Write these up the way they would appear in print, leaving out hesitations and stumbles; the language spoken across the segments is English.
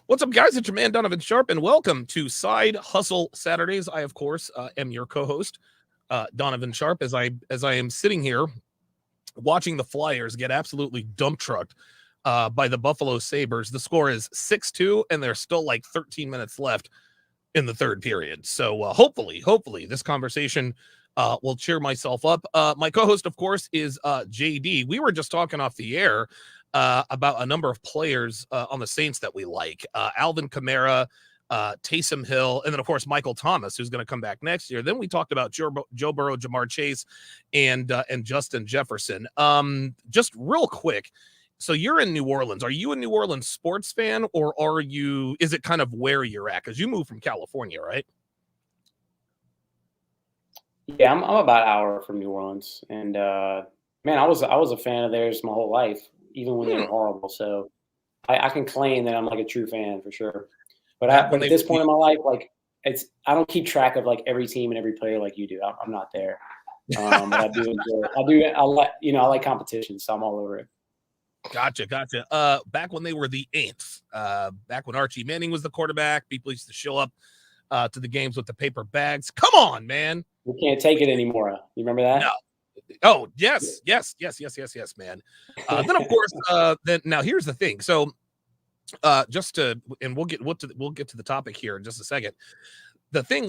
What's up, guys? It's your man Donovan Sharp, and welcome to Side Hustle Saturdays. I, of course, am your co-host, Donovan Sharp. As I am sitting here watching the Flyers get absolutely dump trucked by the Buffalo Sabres. The score is 6-2, and there's still like 13 minutes left in the third period. So hopefully, this conversation will cheer myself up. My co-host, of course, is JD. We were just talking off the air about a number of players on the Saints that we like. Alvin Kamara, Taysom Hill, and then, of course, Michael Thomas, who's going to come back next year. Then we talked about Joe Burrow, Jamar Chase, and Justin Jefferson. Just real quick, so you're in New Orleans. Are you a New Orleans sports fan, or is it kind of where you're at? Because you moved from California, right? Yeah, I'm about an hour from New Orleans, and man, I was a fan of theirs my whole life, even when they were horrible. So I can claim that I'm like a true fan for sure. But at this point in my life, like I don't keep track of like every team and every player like you do. I'm not there, but I do enjoy. I like competition, so I'm all over it. Gotcha. Back when they were the Aints, back when Archie Manning was the quarterback, people used to show up to the games with the paper bags. Come on, man. We can't take it anymore. You remember that? No. Oh, yes, man. Then of course, now here's the thing. So we'll get to the topic here in just a second. The thing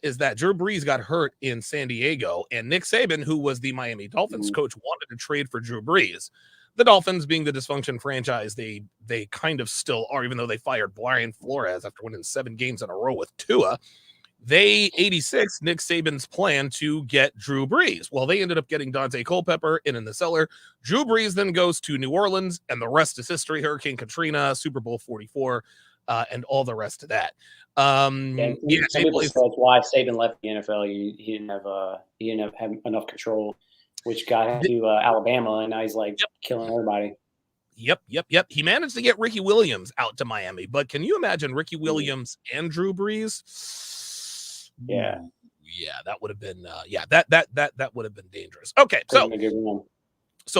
is that Drew Brees got hurt in San Diego, and Nick Saban, who was the Miami Dolphins coach, wanted to trade for Drew Brees. The Dolphins, being the dysfunction franchise they kind of still are, even though they fired Brian Flores after winning 7 games in a row with Tua. They 86 Nick Saban's plan to get Drew Brees. Well, they ended up getting Dante Culpepper in the cellar. Drew Brees then goes to New Orleans, and the rest is history. Hurricane Katrina, Super Bowl 44, and all the rest of that. Some people said why Saban left the NFL. He didn't have enough control, which got him to Alabama, and now he's like killing everybody. Yep. He managed to get Ricky Williams out to Miami, but can you imagine Ricky Williams and Drew Brees? Yeah, that would have been that would have been dangerous. Okay, so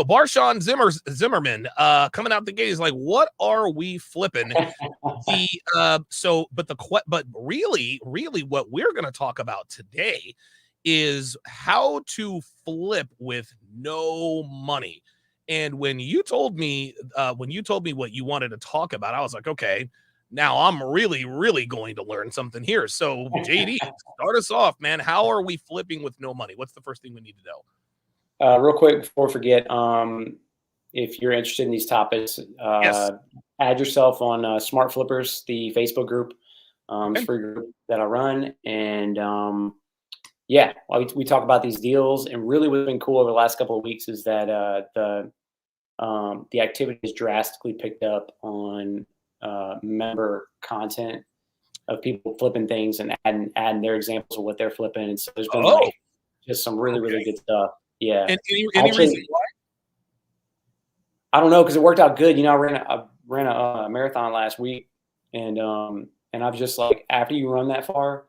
Barshawn Zimmerman coming out the gate is like, what are we flipping? But really what we're going to talk about today is how to flip with no money. And when you told me what you wanted to talk about, I was like, okay, now I'm really, really going to learn something here. So JD, start us off, man. How are we flipping with no money? What's the first thing we need to know? Real quick before I forget, if you're interested in these topics, add yourself on Smart Flippers, the Facebook group. It's a free group that I run, and we talk about these deals. And really, what's been cool over the last couple of weeks is that the activity has drastically picked up on member content of people flipping things and adding their examples of what they're flipping. And so there's been just some really good stuff. Yeah. And any reason why? I don't know, because it worked out good. I ran a marathon last week, and I'm just like, after you run that far,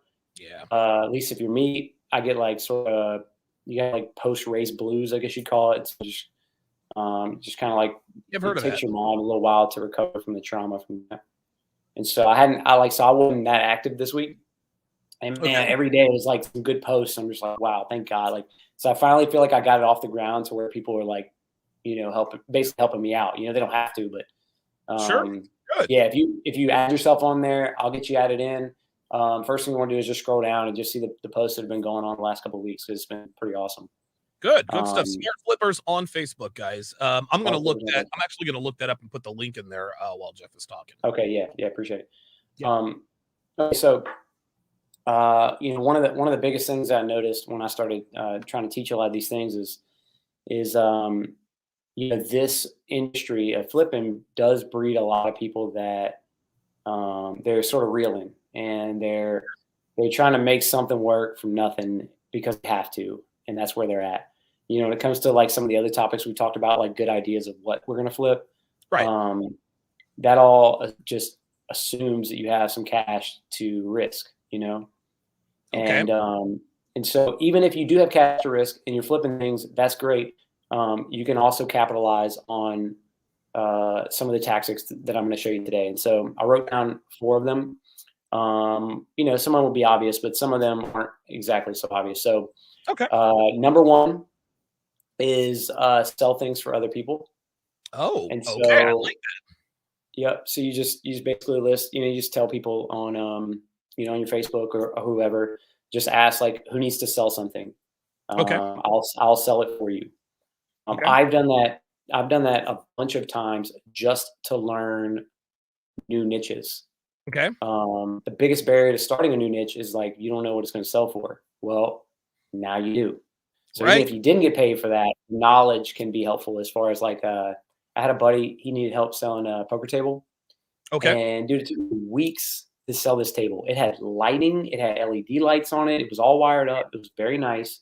at least if you're me, I get like sort of, you got like post race blues, I guess you'd call it. So just kind of like, it takes your mind a little while to recover from the trauma from that. And so I wasn't that active this week. And man, every day it was like some good posts. I'm just like, wow, thank God. Like, so I finally feel like I got it off the ground to where people are like, helping me out. They don't have to, but sure. Good. Yeah, if you add yourself on there, I'll get you added in. First thing you want to do is just scroll down and just see the posts that have been going on the last couple of weeks. It's been pretty awesome. Good stuff. Smart Flippers on Facebook, guys. I'm actually going to look that up and put the link in there while Jeff is talking. Okay, yeah, appreciate it. Yeah. Okay, so one of the biggest things that I noticed when I started trying to teach a lot of these things is this industry of flipping does breed a lot of people that they're sort of reeling, and they're trying to make something work from nothing because they have to, and that's where they're at. When it comes to like some of the other topics we talked about, like good ideas of what we're going to flip, right? That all just assumes that you have some cash to risk, Okay. And so even if you do have cash to risk and you're flipping things, that's great. You can also capitalize on some of the tactics that I'm going to show you today. And so I wrote down 4 of them. You know, some of them will be obvious, but some of them aren't exactly so obvious. So, Okay. number 1 is sell things for other people. Oh, And so, okay. I like that. yep. So you just basically list, you know, you just tell people on, you know, on your Facebook or whoever, just ask like, who needs to sell something? Okay. I'll sell it for you. Okay. I've done that. I've done that a bunch of times just to learn new niches. Okay. The biggest barrier to starting a new niche is like you don't know what it's going to sell for. Well, now you do. So even Right. if you didn't get paid for that, knowledge can be helpful as far as like I had a buddy, he needed help selling a poker table. Okay. And dude, it took me weeks to sell this table. It had lighting, it had LED lights on it, it was all wired up, it was very nice.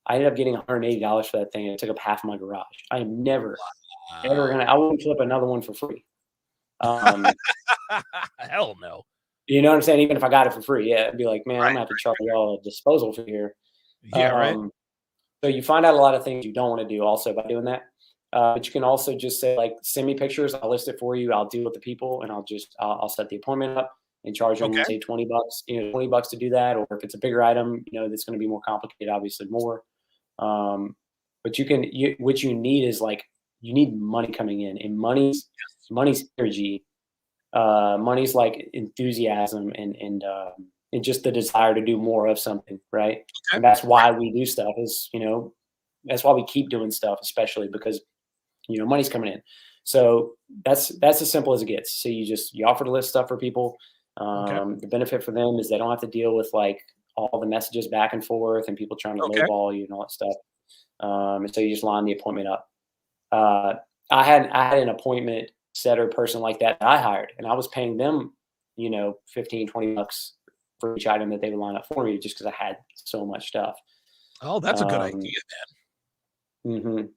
I ended up getting $180 for that thing, and it took up half of my garage. I am never, ever Wow. gonna I wouldn't flip another one for free. Um, Hell no. you know what I'm saying? Even if I got it for free, yeah, it'd be like, man, I'm Right. gonna have to charge y'all a disposal fee here. Yeah. Right. Um, so you find out a lot of things you don't want to do also by doing that. But you can also just say like, send me pictures. I'll list it for you. I'll deal with the people, and I'll set the appointment up and charge them Okay. say $20. You know, $20 to do that. Or if it's a bigger item, you know, that's going to be more complicated, obviously more. But what you need is like you need money coming in, and money's energy. Money's like enthusiasm and just the desire to do more of something, right? Okay. And that's why we do stuff. Is you know that's why we keep doing stuff, especially because you know money's coming in. So that's as simple as it gets. So you offer to list stuff for people. Okay. The benefit for them is they don't have to deal with like all the messages back and forth and people trying to Okay. lowball you and all that stuff. And so you just line the appointment up. I had an appointment setter person like that I hired, and I was paying them, you know, 15, $20 for each item that they would line up for me just because I had so much stuff. Oh, that's a good idea, Um, man. mhm.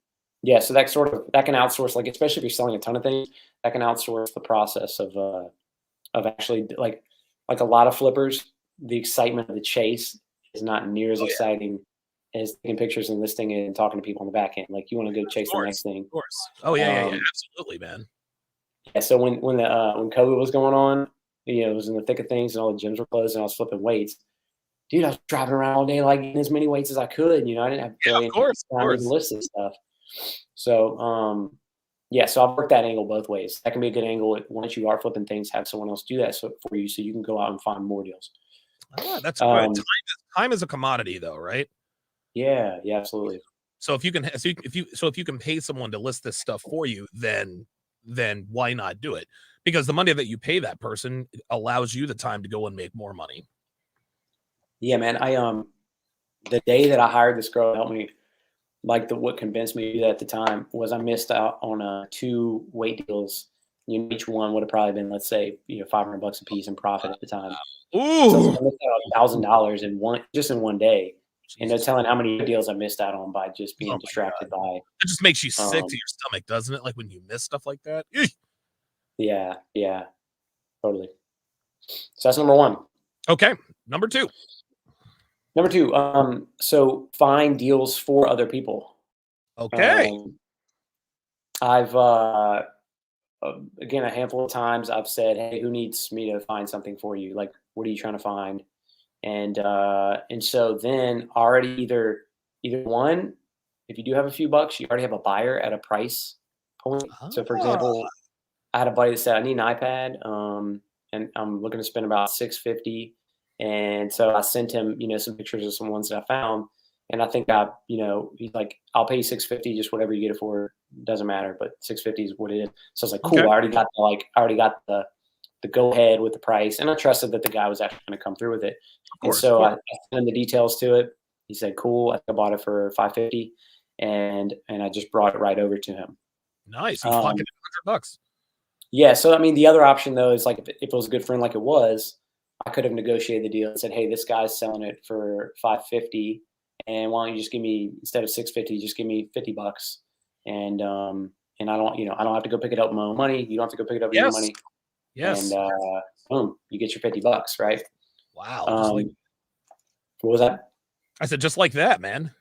Yeah, so that can outsource, like especially if you're selling a ton of things, that can outsource the process of actually like a lot of flippers, the excitement of the chase is not near as Oh yeah. exciting as taking pictures and listing it and talking to people on the back end. Like you want to go Of chase the next course. thing. Of course. Oh yeah. Yeah. Yeah. Um, Absolutely, man. yeah, so when COVID was going on, you know, it was in the thick of things and all the gyms were closed and I was flipping weights. Dude, I was driving around all day, like getting as many weights as I could. You know, I didn't have Yeah. Of really course. Of time to even course. list this stuff. So, yeah, so I've worked that angle both ways. That can be a good angle once you are flipping things, have someone else do that for you, so you can go out and find more deals. Ah, that's good. Um, Time is a commodity, though, right? yeah, yeah, absolutely. So if you can pay someone to list this stuff for you, then why not do it? Because the money that you pay that person allows you the time to go and make more money. Yeah, man. The day that I hired this girl to help me, like what convinced me to do that at the time was I missed out on 2 weight deals. You know, each one would have probably been, let's say, you know, $500 a piece in profit at the time. So I was Ooh, like, I missed out $1,000 in one day. And no Jesus! telling how many deals I missed out on by just Oh being my God, distracted by. it just makes you sick to Um, your stomach, doesn't it? Like when you miss stuff like that. Eesh. yeah, yeah, totally. So that's number one. Okay, number 2. Number two, so find deals for other people. Okay, Um, I've again a handful of times I've said, "Hey, who needs me to find something for you? Like, what are you trying to find?" And so then already either one, if you do have a few bucks, you already have a buyer at a price point. So, for ah, example, I had a buddy that said, "I need an iPad, and I'm looking to spend about 650." And so I sent him, you know, some pictures of some ones that I found, and I think he's like, "I'll pay you 650, just whatever you get it for, doesn't matter, but 650 is what it is." So I was like, okay, "Cool, of I already got the go ahead with the price," and I trusted that the guy was actually going to come through with it. And course, of so I course. sent him the details to it. He said, "Cool." I bought it for 550, and I just brought it right over to him. Nice. You Um, pocketed $100. Yeah, so I mean, the other option though is like if it was a good friend like it was, I could have negotiated the deal and said, "Hey, this guy's selling it for 550, and why don't you just give me instead of 650, just give me $50, and I don't have to go pick it up with my own money. You don't have to go pick it up with your Yes, money, and yes. boom, you get your $50, right?" Wow, just like Um, what was that? I said, just like that, man.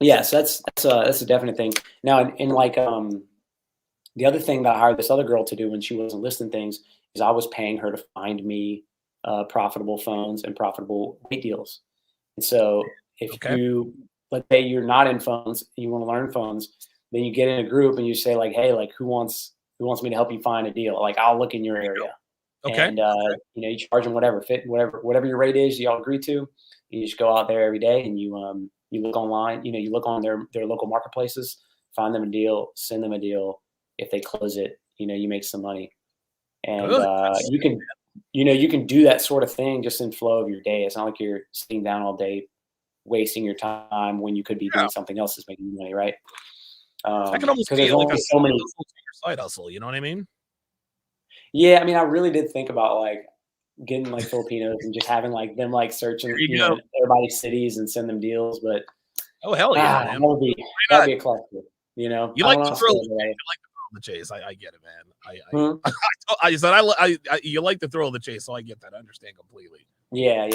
Yes, that's a definite thing. Now, in like the other thing that I hired this other girl to do when she wasn't listing things is I was paying her to find me profitable phones and profitable rate deals. And so if you, let's say you're not in phones, you want to learn phones, then you get in a group and you say like, hey, like who wants me to help you find a deal? Like I'll look in your area. And you know, you charge them whatever your rate is, you all agree to. You just go out there every day and you look online, you know, you look on their local marketplaces, find them a deal, send them a deal. If they close it, you know, you make some money. And you can do that sort of thing just in flow of your day. It's not like you're sitting down all day wasting your time when you could be doing something else that's making you money, right? That can almost be like so many side hustle, you know what I mean? Yeah, I mean, I really did think about like getting like Filipinos and just having like them like searching everybody's cities and send them deals, but oh hell yeah, that would be a cluster, you know. You like to throw the chase. I get it, man. I said you like to throw the chase, so I get that. I understand completely. Yeah.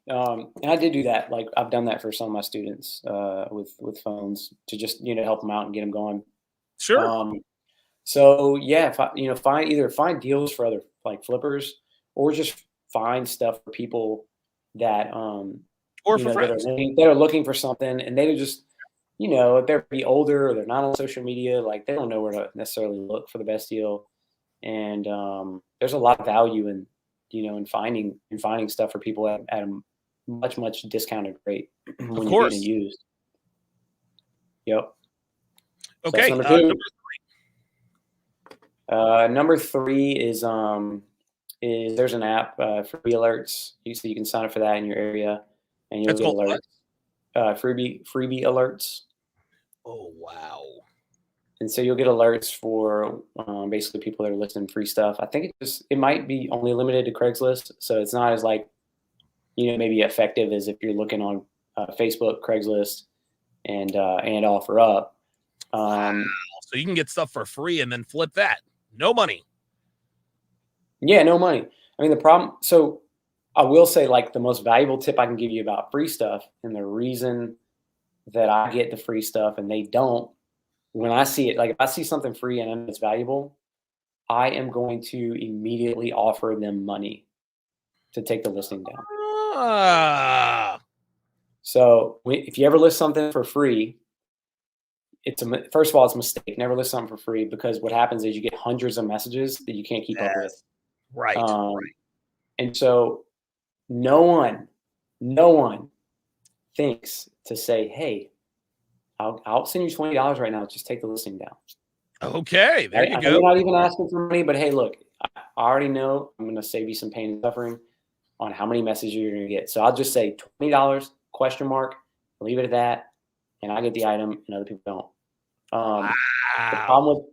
And I did do that. Like I've done that for some of my students with phones to just help them out and get them going. Sure. So yeah, find deals for other like flippers, or just find stuff for people that or for friends that are looking for something, and they just if they're pretty older or they're not on social media, like they don't know where to necessarily look for the best deal. And there's a lot of value in in finding stuff for people at a much discounted rate when you're getting used. Yep. Okay. So number 2. Number 3 is there's an app for free alerts. So you can sign up for that in your area, and you'll get alerts. Freebie alerts. Oh wow! And so you'll get alerts for basically people that are listing free stuff. I think it might be only limited to Craigslist, so it's not as like maybe effective as if you're looking on Facebook, Craigslist, and OfferUp. Wow. So you can get stuff for free and then flip that. No money. Yeah, no money. I mean, the problem. So I will say, like, the most valuable tip I can give you about free stuff, and the reason that I get the free stuff and they don't, when I see it, like if I see something free and it's valuable, I am going to immediately offer them money to take the listing down. So if you ever list something for free, first of all, it's a mistake. Never list something for free, because what happens is you get hundreds of messages that you can't keep up with. Right. And so no one thinks to say, hey, I'll send you $20 right now. Just take the listing down. Okay, there you go. You're not even asking for money, but hey, look, I already know I'm going to save you some pain and suffering on how many messages you're going to get. So I'll just say $20 ? Leave it at that, and I get the item, and other people don't. Wow. The problem with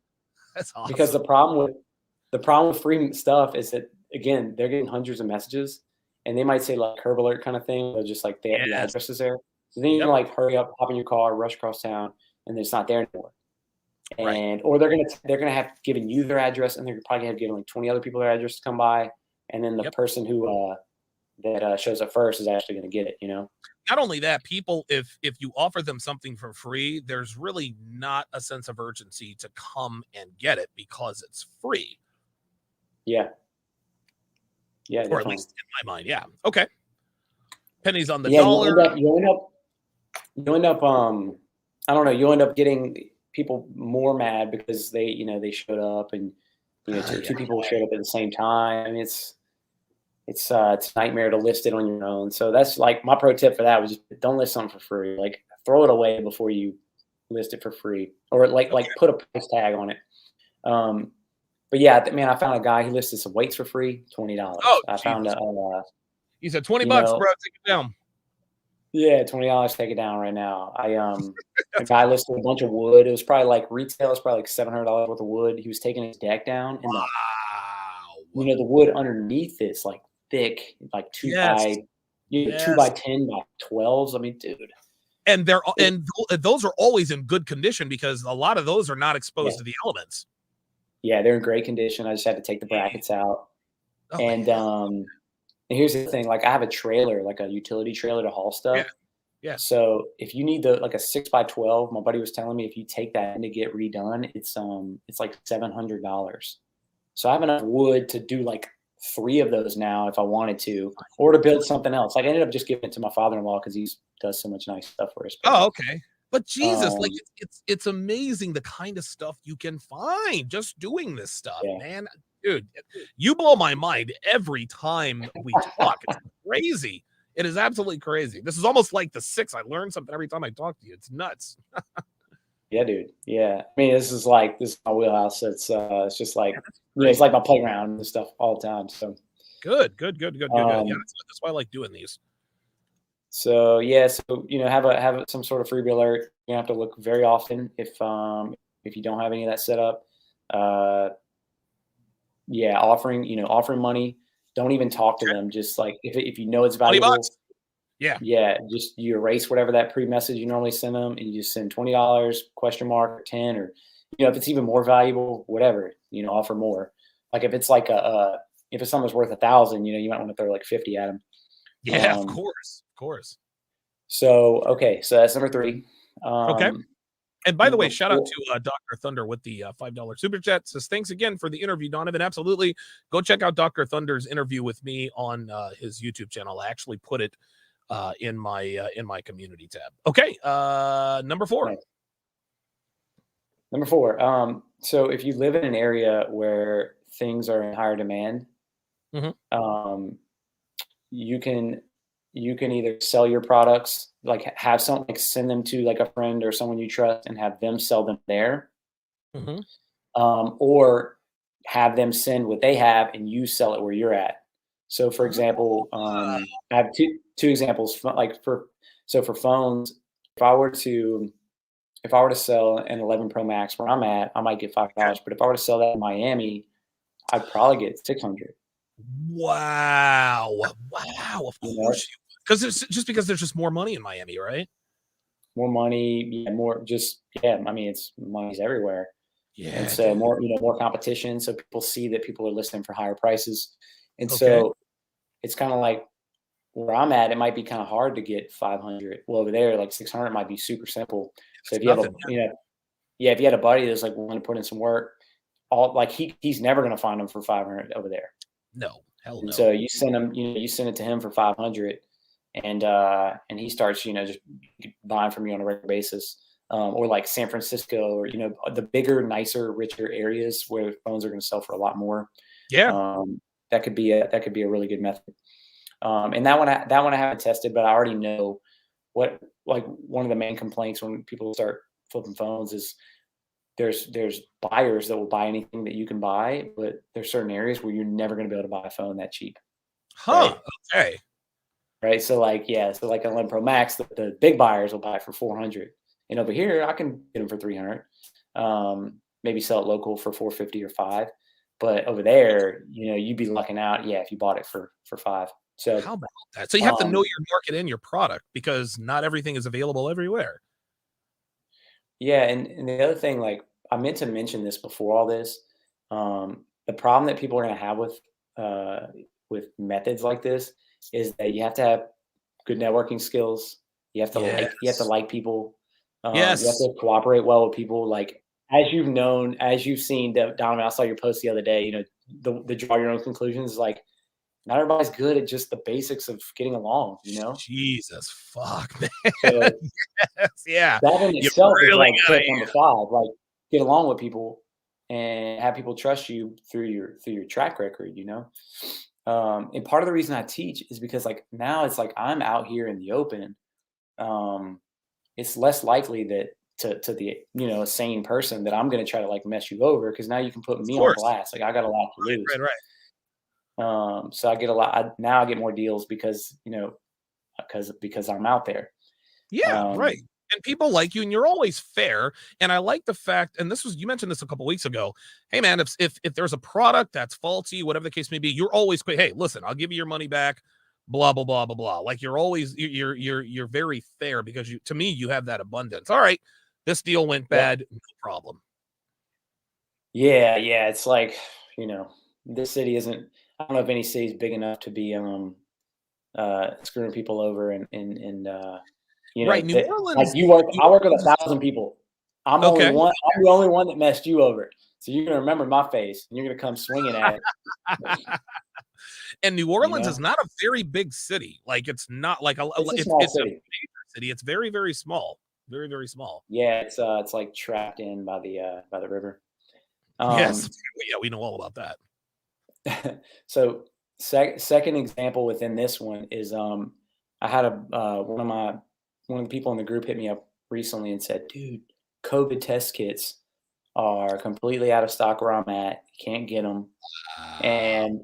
that's awesome. Because the problem with free stuff is that, again, they're getting hundreds of messages, and they might say like curb alert kind of thing, or just like the address is there. So then you can like hurry up, hop in your car, rush across town, and then it's not there anymore. And or they're gonna have given you their address, and they're probably have given like 20 other people their address to come by, and then the person who that shows up first is actually going to get it. Not only that, people, if you offer them something for free, there's really not a sense of urgency to come and get it because it's free. Yeah, or definitely. at least in my mind. Yeah. Okay. Pennies on the Yeah, dollar. You end up I don't know, you end up getting people more mad because they showed up, and two people showed up at the same time. I mean, it's a nightmare to list it on your own. So that's like my pro tip for that was just don't list something for free. Like throw it away before you list it for free, or like put a price tag on it. But yeah, man, I found a guy who listed some weights for free, $20. Oh, I found he said $20, bro. Take it down. Yeah, $20. Take it down right now. A guy listed a bunch of wood. It was probably like retail. It's probably like $700 worth of wood. He was taking his deck down, and the wood underneath is like thick, like 2 by 10 by 12s. I mean, dude. And those are always in good condition because a lot of those are not exposed to the elements. Yeah, they're in great condition. I just had to take the brackets out. And here's the thing, like I have a trailer, like a utility trailer to haul stuff. Yeah. So if you need like a 6x12, my buddy was telling me if you take that in to get redone, it's like $700. So I have enough wood to do like 3 of those now if I wanted to, or to build something else. Like I ended up just giving it to my father-in-law because he does so much nice stuff for us. Oh, okay. But Jesus, like Um, it's amazing the kind of stuff you can find just doing this stuff, yeah. man. Dude, you blow my mind every time we talk. It's crazy. It is absolutely crazy. This is almost like the six. I learn something every time I talk to you. It's nuts. Yeah, dude. Yeah. I mean, this is my wheelhouse. It's just like, Yeah, that's it's great. like my playground and stuff all the time. So, Good, good, good, good, good, good. Yeah, um, that's why I like doing these. so yeah, so have some sort of freebie alert. You have to look very often if you don't have any of that set up. Uh, yeah, offering money. Don't even talk to Okay. them. Just like if you know it's 20 valuable, bucks. Yeah. yeah, just you erase whatever that pre-message you normally send them, and you just send $20 question mark or 10, or if it's even more valuable, whatever, offer more. Like if it's like if it's something that's worth 1,000, you might want to throw like 50 at them. Yeah, of Um, course. Of course. so okay, so that's number 3. Okay. Um, And by the way, Number shout out 4. to Dr. Thunder with the $5 super chat. Says thanks again for the interview, Donovan. Absolutely, go check out Dr. Thunder's interview with me on his YouTube channel. I actually put it in my community tab. Okay, number 4. Right. Number 4. So if you live in an area where things are in higher demand, Mhm. um, you can either sell your products, like have some, like send them to like a friend or someone you trust and have them sell them there, Mhm. or have them send what they have and you sell it where you're at. So, for example, Ah, I have two examples. For phones, if I were to sell an 11 Pro Max where I'm at, I might get okay. $5. But if I were to sell that in Miami, I'd probably get 600. Wow. Wow. Of You know, course you because it's just because there's just more money in Miami, right? more money, yeah, more just yeah. I mean, it's money's everywhere. And Yeah, so dude. more competition, so people see that people are listening for higher prices. And Okay. so it's kind of like where I'm at, it might be kind of hard to get 500. Well, over there, like 600 might be super simple. So It's if you have nothing. if you had a buddy that's like willing to put in some work, all like he's never going to find them for 500 over there. No. Hell And no. so you send it to him for 500, and he starts, just buying from you on a regular basis. Or like San Francisco, or the bigger, nicer, richer areas where phones are going to sell for a lot more. Yeah. Um, that could be a really good method. And that one I haven't tested, but I already know what, like, one of the main complaints when people start flipping phones is there's buyers that will buy anything that you can buy, but there's certain areas where you're never going to be able to buy a phone that cheap, right? Huh. Okay. Right. So like, yeah, so like an 11 Pro Max, the big buyers will buy it for 400, and over here I can get them for 300. Maybe sell it local for 450 or 5, but over there, you'd be lucking out. Yeah, if you bought it for 5. So, How about that? So you have to know um, your market and your product because not everything is available everywhere. yeah, and the other thing, like I meant to mention this before all this, the problem that people are going to have uh, with methods like this is that you have to have good networking skills. You have to Yes. like people. You have Yes. to cooperate well with people. Like as you've seen, Donovan, I saw your post the other day. The draw your own conclusions. Like not everybody's good at just the basics of getting along. Jesus fuck, man. So Yes, yeah. that in You itself is really like gotta tip number 5. Like get along with people and have people trust you through your track record. And part of the reason I teach is because like now it's like I'm out here in the open. Um, it's less likely that to the a sane person that I'm going to try to like mess you over, because now you can put of me on course. blast. Like I got a lot to lose. Right, right. So I get a lot. Now I get more deals because I'm out there. Yeah, right. Um, And people like you and you're always fair. And I like the fact, and this was you mentioned this a couple weeks ago. Hey man, if there's a product that's faulty, whatever the case may be, you're always quick. Hey, listen, I'll give you your money back. Blah blah blah blah blah. Like you're always you're very fair because you to me you have that abundance. All right, this deal went yep. bad, no problem. Yeah, yeah. It's like this city isn't. I don't know if any city's big enough to be screwing people over and You know, right. New Orleans. I work with 1,000 people. I'm Okay. only one. I'm the only one that messed you over. So you're gonna remember my face, and you're gonna come swinging at it. And New Orleans is not a very big city. Like it's not like it's a small city. A major city. It's very, very small. Very, very small. Yeah, it's like trapped in by the river. Yes. Yeah, we know all about that. So second example within this one is I had one of the people in the group hit me up recently and said, dude, COVID test kits are completely out of stock where I'm at. Can't get them. And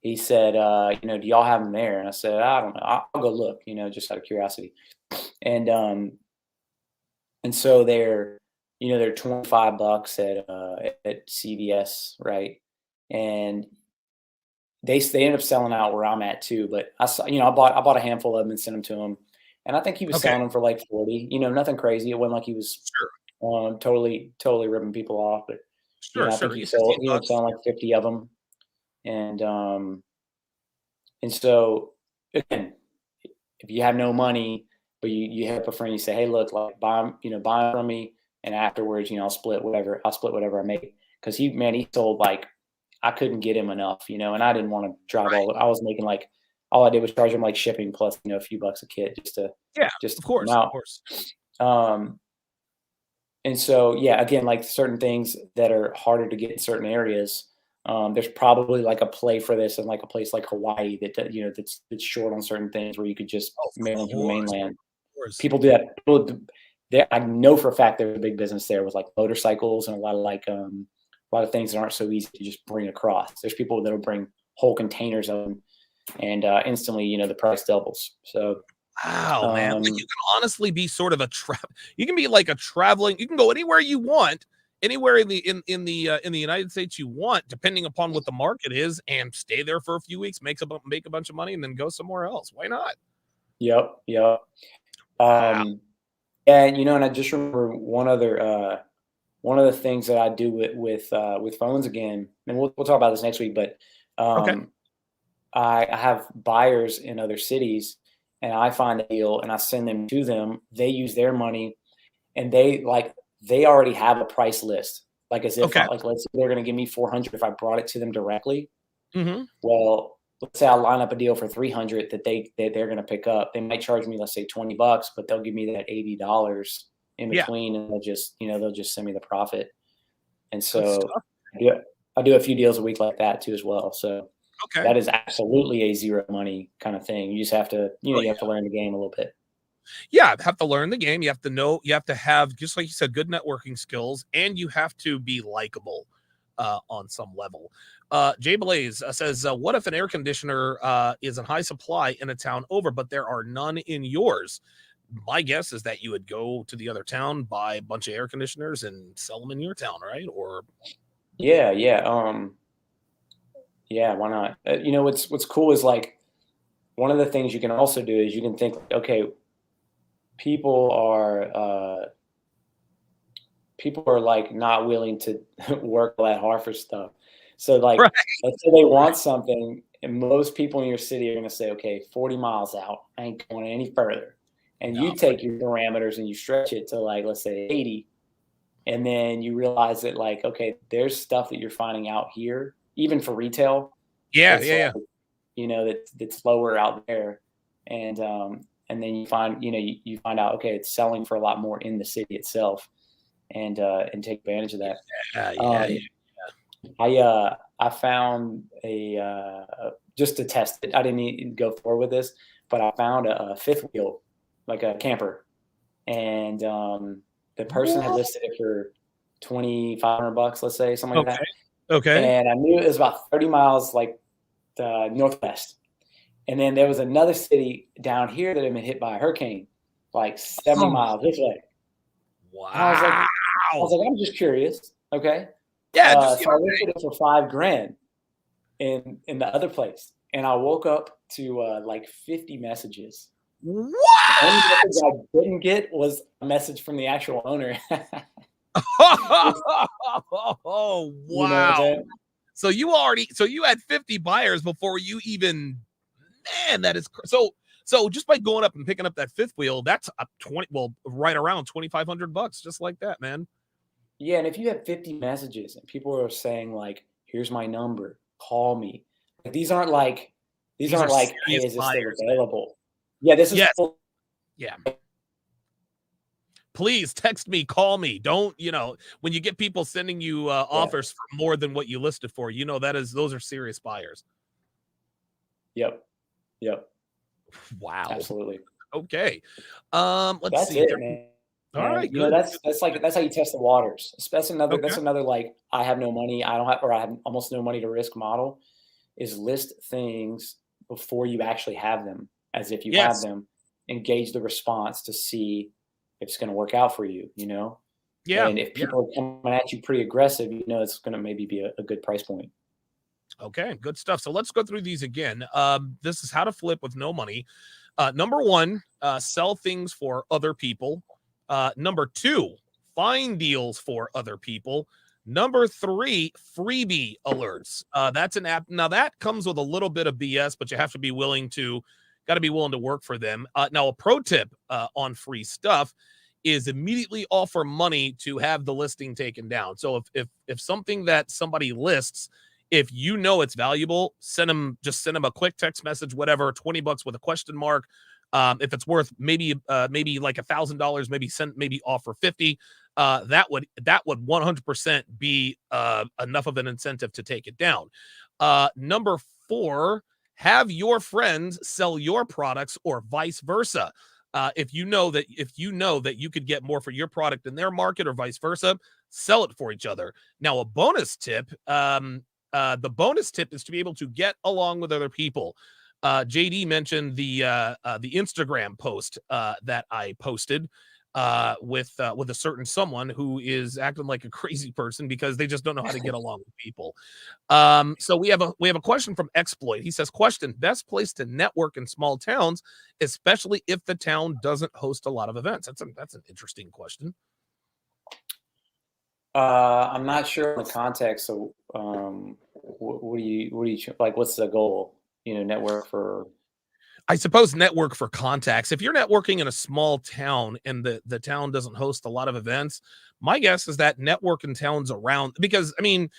he said, do y'all have them there? And I said, I don't know. I'll go look, just out of curiosity. And so they're $25 at CVS, right? And they end up selling out where I'm at too. But I saw, I bought a handful of them and sent them to him. And I think he was selling them for like 40, nothing crazy. It wasn't like he was totally ripping people off, but I think he was selling like 50 of them. And so again, if you have no money, but you hit up a friend, you say, hey, look, like buy them from me. And afterwards, I'll split whatever I make. Cause he sold like, I couldn't get him enough, and I didn't want to drive I was making like, all I did was charge him like shipping plus, a few bucks a kit just to of course. And so, yeah, again, like certain things that are harder to get in certain areas, there's probably like a play for this in like a place like Hawaii that's short on certain things where you could just mail them to the mainland. People do that. I know for a fact there's a big business there with like motorcycles and a lot of things that aren't so easy to just bring across. There's people that'll bring whole containers of them, and instantly, the price doubles. So, wow, man, like you can honestly be sort of you can be like a traveling. You can go anywhere you want, anywhere in the United States you want, depending upon what the market is, and stay there for a few weeks, make a bunch of money, and then go somewhere else. Why not? Yep. And and I just remember one of the things that I do with phones again, and we'll talk about this next week, but I have buyers in other cities, and I find a deal and I send them to them. They use their money, and they already have a price list, like as if let's say they're going to give me $400 if I brought it to them directly. Mm-hmm. Well, let's say I line up a deal for $300 that they're going to pick up. They might charge me, let's say $20, but they'll give me that $80 in between, and they'll just send me the profit. And so I do a few deals a week like that too as well. So that is absolutely a zero money kind of thing. You just have to, you have to learn the game a little bit. Yeah, have to learn the game. You have to know, you have to have, just like you said, good networking skills, and you have to be likable on some level. Jay Blaze says, what if an air conditioner is in high supply in a town over, but there are none in yours? My guess is that you would go to the other town, buy a bunch of air conditioners, and sell them in your town, right? Or yeah, why not? What's cool is like one of the things you can also do is you can think, okay, people are like not willing to work all that hard for stuff. So like, let's say they want something, and most people in your city are going to say, okay, 40 miles out, I ain't going any further. And you take your parameters and you stretch it to like, let's say 80. And then you realize that like, okay, there's stuff that you're finding out here, even for retail. Yeah. That's lower out there. And then you find, you find out, okay, it's selling for a lot more in the city itself, and take advantage of that. I found just to test it. I didn't even go forward with this, but I found a fifth wheel, like a camper, and the person had listed it for $2,500, let's say, something like that. Okay. And I knew it was about 30 miles, like northwest. And then there was another city down here that had been hit by a hurricane, like 70 miles this way. Wow. And I was like, I'm just curious. Okay. Yeah. So I looked at it for $5,000 in the other place. And I woke up to like 50 messages. What? The only message I didn't get was a message from the actual owner. Oh, wow. So you had 50 buyers before you even, man, that is so So just by going up and picking up that fifth wheel, that's a right around $2,500, just like that, man. Yeah, and if you have 50 messages and people are saying like, "Here's my number, call me," like, these aren't like, "Hey, is this still available?" Yeah, this is full. Yeah. Please text me, call me. Don't, when you get people sending you offers for more than what you listed for, those are serious buyers. Yep. Wow. Absolutely. Okay. Let's see. It, man. All right, good. That's how you test the waters. That's another like, I have no money, I have almost no money to risk model, is list things before you actually have them, as if you have them, engage the response to see if it's going to work out for you, Yeah. And if people are coming at you pretty aggressive, it's going to maybe be a good price point. Okay, good stuff. So let's go through these again. This is how to flip with no money. Number one, sell things for other people. Number two, find deals for other people. Number three, freebie alerts. That's an app. Now that comes with a little bit of BS, but you have to be willing to work for them. Now a pro tip on free stuff is immediately offer money to have the listing taken down. So if something that somebody lists, if it's valuable, send them a quick text message, whatever, $20 with a question mark. If it's worth maybe like $1,000, maybe offer 50. That would 100% be enough of an incentive to take it down. Number four, have your friends sell your products or vice versa. If you know that you could get more for your product in their market or vice versa, sell it for each other. Now, a bonus tip, the bonus tip is to be able to get along with other people. JD mentioned the Instagram post that I posted with a certain someone who is acting like a crazy person because they just don't know how to get along with people. So we have a question from Exploit. He says, question, best place to network in small towns, especially if the town doesn't host a lot of events. That's an interesting question. I'm not sure on the context. So what do you like? What's the goal? Network for, I suppose, network for contacts. If you're networking in a small town and the town doesn't host a lot of events, my guess is that network in towns around, because I mean,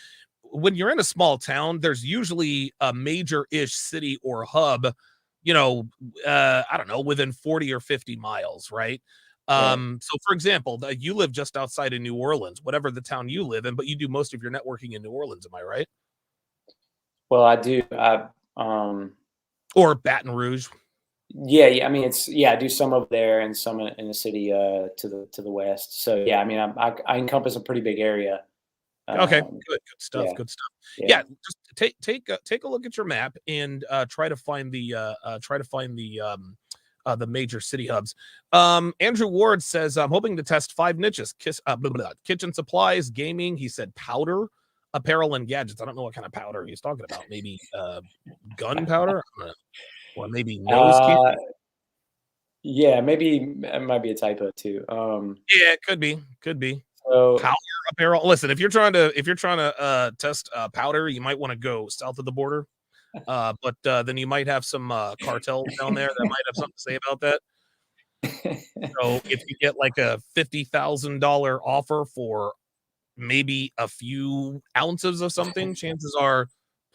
when you're in a small town, there's usually a major-ish city or hub, I don't know, within 40 or 50 miles, right? So for example, you live just outside of New Orleans, whatever the town you live in, but you do most of your networking in New Orleans, am I right? Well, I do. Or Baton Rouge. Yeah. I mean, I do some over there and some in the city to the west. So yeah, I mean, I encompass a pretty big area. Okay, good stuff. Yeah. Good stuff. Yeah, just take a look at your map and try to find the major city hubs. Andrew Ward says, I'm hoping to test 5 niches: kitchen supplies, gaming. He said powder, apparel, and gadgets. I don't know what kind of powder he's talking about. Maybe gunpowder, or maybe nose candy. Yeah, maybe it might be a typo too. Yeah, it could be. So, powder, apparel. Listen, if you're trying to test powder, you might want to go south of the border. But then you might have some cartels down there that might have something to say about that. So if you get like a $50,000 offer for maybe a few ounces of something, chances are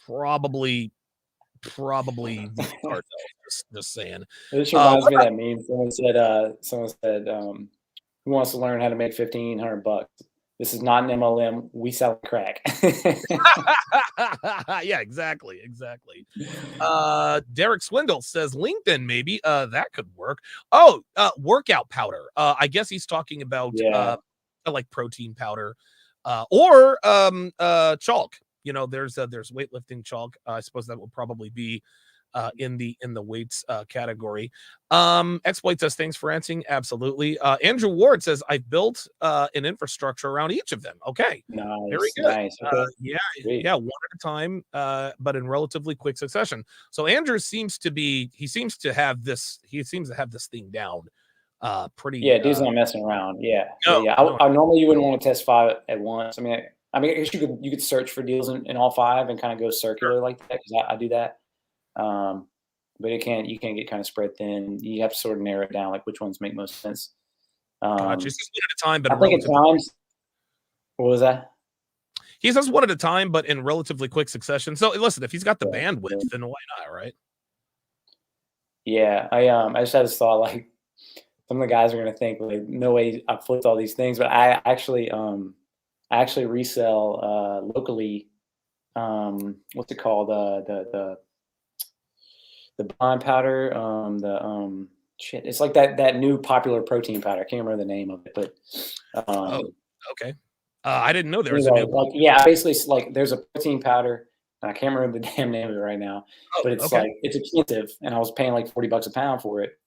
probably the cartel. Just saying. This reminds me of that meme. Someone said, who wants to learn how to make $1,500? This is not an MLM. We sell crack. Yeah, exactly. Derek Swindle says LinkedIn, maybe that could work. Oh, workout powder. I guess he's talking about like protein powder, or chalk. There's weightlifting chalk. I suppose that will probably be in the weights category. Exploit says, thanks for answering. Absolutely. Andrew Ward says, I've built an infrastructure around each of them. Okay. Nice. Very good. Nice. Okay. Yeah, one at a time, but in relatively quick succession. So Andrew seems to have this thing down pretty. Yeah, dude's not messing around. Yeah. I normally you wouldn't want to test 5 at once. I mean, I guess you could search for deals in all 5 and kind of go circular like that, because I do that. but you can't get kind of spread thin. You have to sort of narrow it down, like which ones make most sense. Gotcha. He says one at a time, but I think at times. What was that? He says one at a time, but in relatively quick succession. So listen, if he's got the bandwidth, then why not, right? Yeah, I just had this thought, like some of the guys are gonna think like, no way I flipped all these things, but I actually resell locally. What's it called? The blind powder. Shit, it's like that new popular protein powder. I can't remember the name of it, but okay. I didn't know there was a new like, yeah, basically it's like there's a protein powder. I can't remember the damn name of it right now, but it's like it's expensive, and I was paying like $40 a pound for it.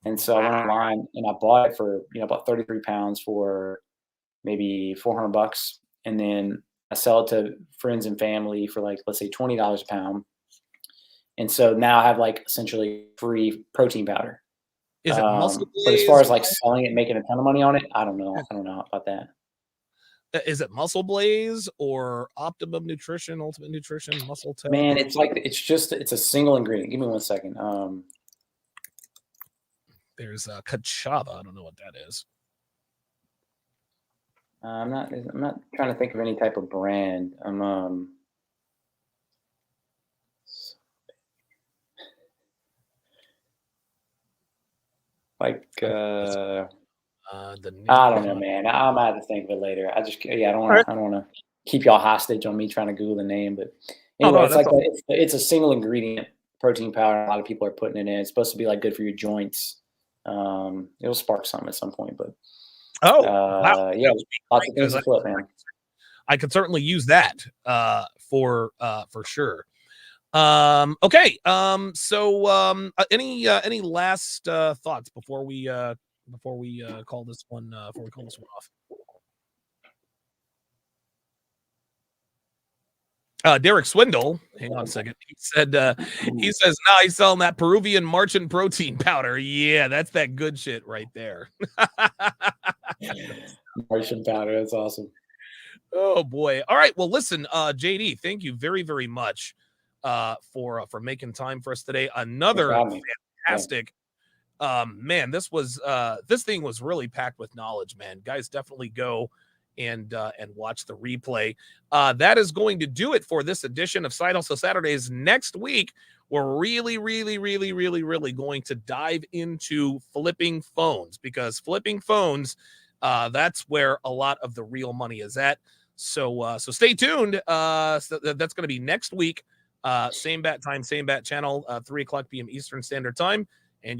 And so I went online and I bought it for about 33 pounds for maybe $400, and then I sell it to friends and family for like, let's say $20 a pound. And so now I have like essentially free protein powder. Is it Muscle Blaze? But as far as like selling it, making a ton of money on it, I don't know. I don't know about that. Is it Muscle Blaze or Optimum Nutrition, Ultimate Nutrition, Muscle Tech? Man, it's like it's a single ingredient. Give me 1 second. There's Kachava. I don't know what that is. I'm not trying to think of any type of brand. Like I don't know, man. I might have to think of it later. I don't want to keep y'all hostage on me trying to Google the name. But anyway, it's like it's a single ingredient protein powder. A lot of people are putting it in. It's supposed to be like good for your joints. It'll spark something at some point, but wow. Yeah, lots of things to flip, man. I could certainly use that for sure. Okay. Any last thoughts before we call this one off? Derek Swindle, hang on a second. He said he says now he's selling that Peruvian Marchand protein powder. Yeah, that's that good shit right there. Marchand powder, that's awesome. Oh boy. All right. Well, listen, JD, thank you very, very much for making time for us today. Another fantastic man, this thing was really packed with knowledge, man. Guys, definitely go and watch the replay. That is going to do it for this edition of Side Hustle Saturdays. Next week, we're really, really, really, really, really going to dive into flipping phones, because flipping phones, that's where a lot of the real money is at. So stay tuned. That's going to be next week. Same bat time, same bat channel, 3:00 p.m. Eastern Standard Time. And you